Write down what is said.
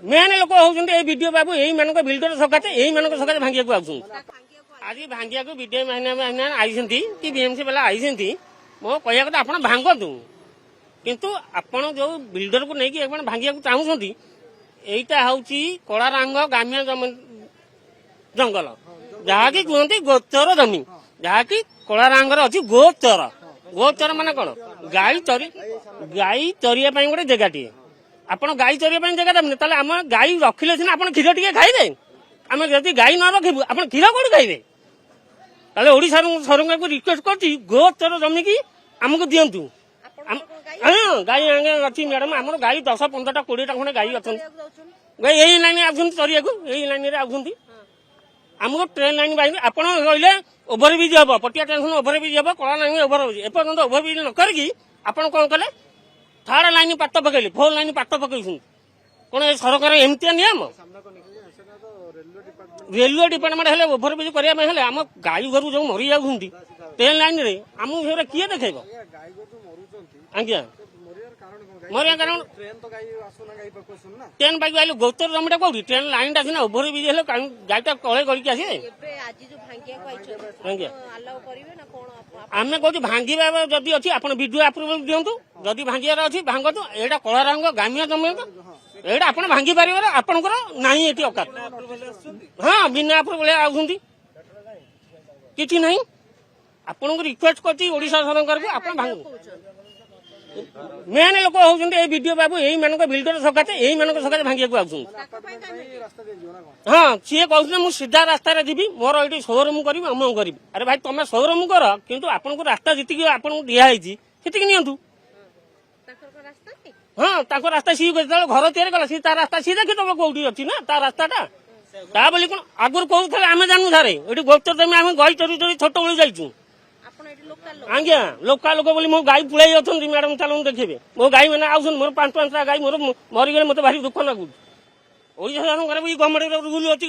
main लोक होती video बाबू यही मान बिल्डर सकाशे यही मान सकाशे भांगिया आस आज भांगिया विडीओ मैंने आई कि बीएमसी वाला आई मो कह कथा आप भांगतु किंतु आपण जो बिल्डर को लेकिन भांगिया चाहूँगी यहीटा हूँ कलारांग ग्राम्य जंगल जहाँकि कहते गोचर जमी जहाँकि कलारांग अच्छी गोचर गोचर माने कौन गाई चरिया गोटे जगह आपण गाई चरिया जगह देते आम गाई रखिले सीना आप क्षीर टे खाइबे आम जब गाई न रखू आप क्षीर कौन खाइबे ताले ओडिशा सरकार को रिक्वेस्ट करती गोचर जमी की आमको दिंतु गाई आगे अच्छी मैडम आम गाई 10-15टा 20टा खंडे गाई अच्छा यही लाइन आसुँच चरिया यही लाइन आसुँच आमको ट्रेन लाइन बाहर आप ओभरब्रिज हम पटिया टेंशन ओभरब्रिज हम कला लाइन ओभरब्रिज एपर्तंत ओभरब्रिज न करी आप कले थर्ड लाइन पात पकड़े 4 लाइन पात पकड़ कौन सरकार एमती नियम रेलवे डिपार्टमेंट हेल्ले ओभरब्रिज करने आम गाई घर जो मरी जाऊँगी ट्रेन लाइन रे आमको किए देखे आज्ञा मरिया कारण ट्रेन पाई आइल गोचर जमीटा कौटी ट्रेन लाइन टा सीना ओभरब्रिज हेल्ले गाईटा तले गलिक आसे आम कहूँ भांगा जदि अच्छी आप वीडियो आप्रुवल दिंतु जदि भांगार अच्छी भांगतु यहाँ कलारांग ग्राम्य जमी यहाँ आप भांगी पारे आपंकर ना ये औकात हाँ बिना आप्रुवल आउंट कि ना आपन को रिक्वेस्ट करछी सरकार को आप भांग मेन लोक होती विडीओ बाबू यही मान बिल्डर सकाशे यही मान सकाशे भांगिया आस हाँ सी कहते मुझे सीधा रास्तार जी मोर ये शोरूम करी अरे भाई तुम शोरूम कर किंतु आपन को रास्ता जी आपन दिखाई से नियंतु हाँ रास्ता सी घर तैयारी कला सी रास्ता सी देखी तुम कौटी अच्छी ना ता रास्ताटा ता बोली कौन आगुरी कहते आम जानू सारे ये गोचर जमी आम गई चोरी चोरी छोट बेलू जाइचु आज्ञा लोका लोक बोली मो गाई पुलाई अच्छा मैडम चलो देखिए मो गाई मैंने आउन मोर 5-5टा गाई मोर मरीगले मत भारी दुख लगुच ओडिशा सरकार गवर्नमेंट रूल अच्छी